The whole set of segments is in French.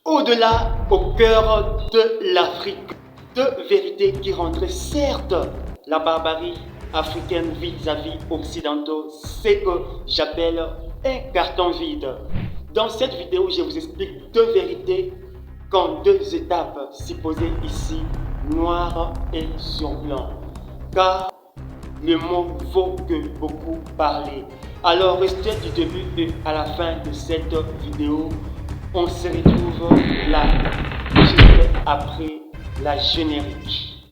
Au-delà, au cœur de l'Afrique, deux vérités qui rendraient certes la barbarie africaine vis-à-vis occidentaux, c'est que j'appelle un carton vide. Dans cette vidéo, je vous explique deux vérités qu'en deux étapes supposées ici, noir et sur blanc. Car le mot vaut que beaucoup parler. Alors restez du début et à la fin de cette vidéo. On se retrouve là, juste après la générique.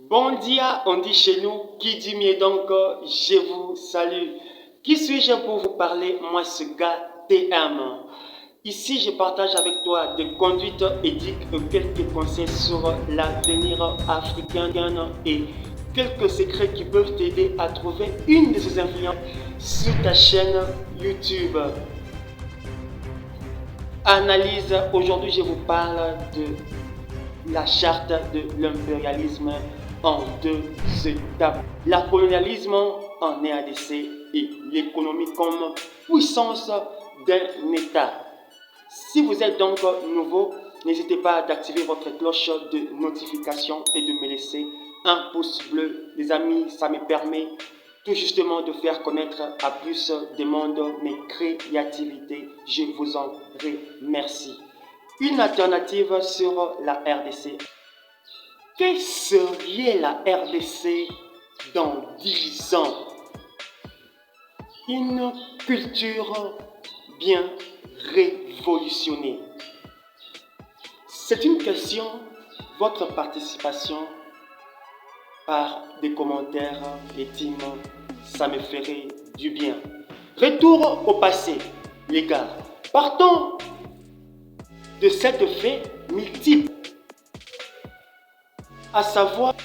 Bon dia, on dit chez nous, qui dit mieux donc, je vous salue. Qui suis-je pour vous parler? Moi, ce gars TM. Ici, je partage avec toi des conduites éthiques et quelques conseils sur l'avenir africain et quelques secrets qui peuvent t'aider à trouver une de ces influences sur ta chaîne YouTube. Analyse, aujourd'hui je vous parle de la charte de l'impérialisme en deux étapes. La colonialisme en RDC et l'économie comme puissance d'un État. Si vous êtes donc nouveau, n'hésitez pas d'activer votre cloche de notification et de me laisser un pouce bleu. Les amis, ça me permet tout justement de faire connaître à plus de monde mes créativités. Je vous en remercie. Une alternative sur la RDC. Quelle serait la RDC dans 10 ans? Une culture bien révolutionnée. C'est une question, votre participation par des commentaires et team, ça me ferait du bien. Retour au passé, les gars. Partons de cette fait multiple, à savoir,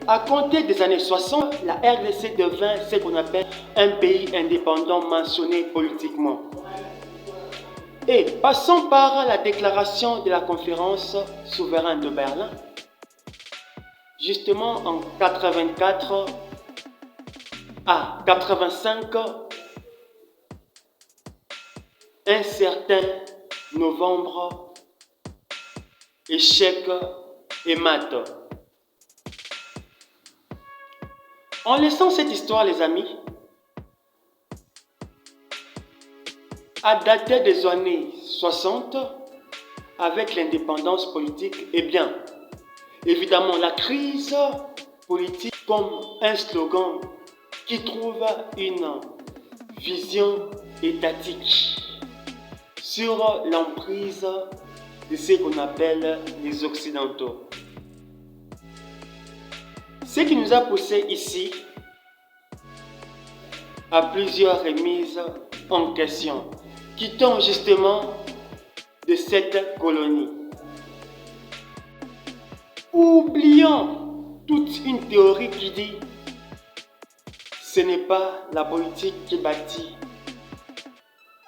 à compter des années 60, la RDC devint ce qu'on appelle un pays indépendant mentionné politiquement. Et passons par la déclaration de la conférence souveraine de Berlin. Justement en 84 à 85, un certain novembre, échec et mat. En laissant cette histoire, les amis, à dater des années 60, avec l'indépendance politique, eh bien, évidemment, la crise politique comme un slogan qui trouve une vision étatique sur l'emprise de ce qu'on appelle les Occidentaux. Ce qui nous a poussé ici à plusieurs remises en question, quittant justement de cette colonie. Oublions toute une théorie qui dit ce n'est pas la politique qui bâtit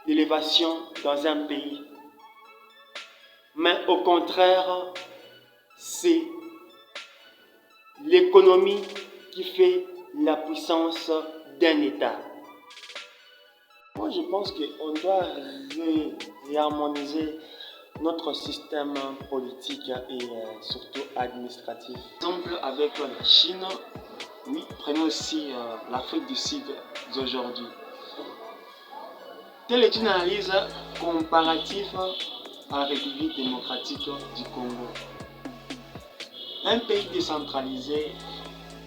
l'élévation dans un pays, mais au contraire, c'est l'économie qui fait la puissance d'un État. Moi, je pense qu'on doit réharmoniser notre système politique et surtout administratif. Par exemple, avec la Chine, oui, prenons aussi l'Afrique du Sud d'aujourd'hui. Telle est une analyse comparative à la République démocratique du Congo. Un pays décentralisé,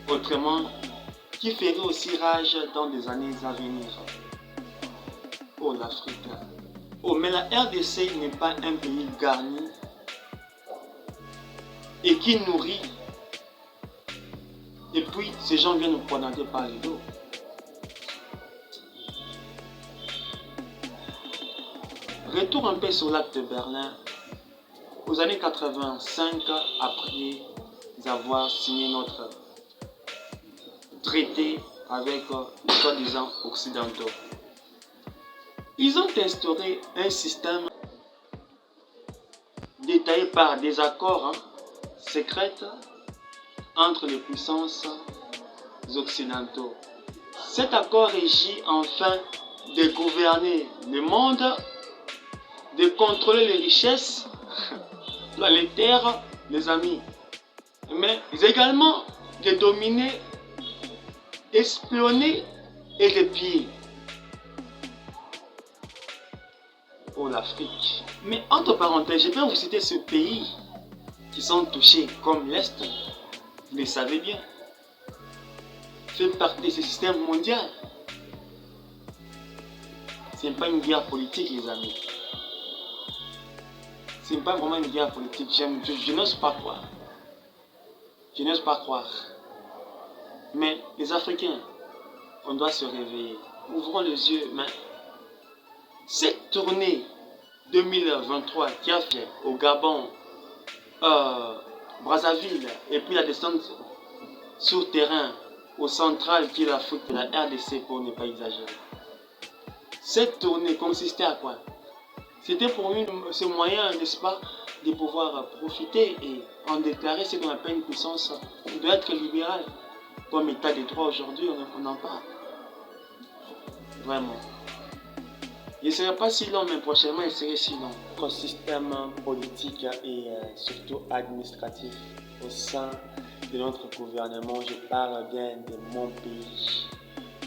autrement, qui ferait aussi rage dans des années à venir. Oh, l'Afrique. Oh, mais la RDC n'est pas un pays garni et qui nourrit. Et puis, ces gens viennent nous poignarder par le dos. Retour un peu sur l'acte de Berlin. Aux années 85, après avoir signé notre traité avec les soi-disant occidentaux, ils ont instauré un système détaillé par des accords secrets entre les puissances occidentaux. Cet accord régit enfin de gouverner le monde, de contrôler les richesses planétaires, les amis, mais également de dominer, espionner et de piller. Pour l'Afrique. Mais entre parenthèses, je vais vous citer ce pays qui sont touchés comme l'Est, vous le savez bien, fait partie de ce système mondial. Ce n'est pas une guerre politique, les amis. Ce n'est pas vraiment une guerre politique. Je n'ose pas croire. Je n'ose pas croire. Mais les Africains, on doit se réveiller. Ouvrons les yeux. Mais cette tournée 2023 qui a fait au Gabon, Brazzaville, et puis la descente sur terrain au central qui est l'Afrique de la RDC pour ne pas exagérer. Cette tournée consistait à quoi? C'était pour ce moyen, n'est-ce pas, de pouvoir profiter et en déclarer ce qu'on appelle une puissance qui doit être libérale. Comme état de droit aujourd'hui, on en parle. Vraiment. Il ne serait pas si long, mais prochainement il serait si long. Notre système politique et surtout administratif au sein de notre gouvernement, je parle bien de mon pays.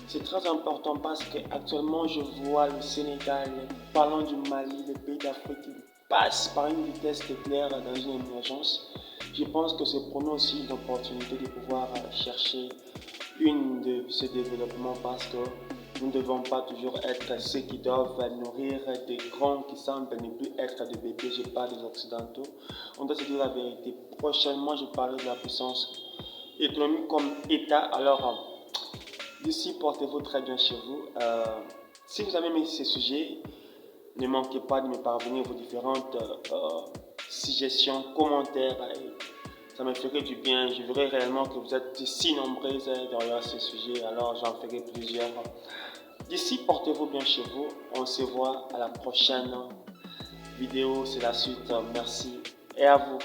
C'est très important parce qu'actuellement je vois le Sénégal, parlant du Mali, le pays d'Afrique qui passe par une vitesse éclair dans une émergence. Je pense que c'est pour nous aussi une opportunité de pouvoir chercher une de ce développement parce que nous ne devons pas toujours être ceux qui doivent nourrir des grands qui semblent ne plus être des bébés. Je parle des Occidentaux. On doit se dire la vérité. Prochainement, je parlerai de la puissance économique comme État. Alors, d'ici, portez-vous très bien chez vous. Si vous avez aimé ces sujets, ne manquez pas de me parvenir vos différentes suggestions, commentaires. Ça me ferait du bien. Je verrai réellement que vous êtes si nombreuses derrière ce sujet. Alors, j'en ferai plusieurs. D'ici, portez-vous bien chez vous. On se voit à la prochaine vidéo. C'est la suite. Merci et à vous.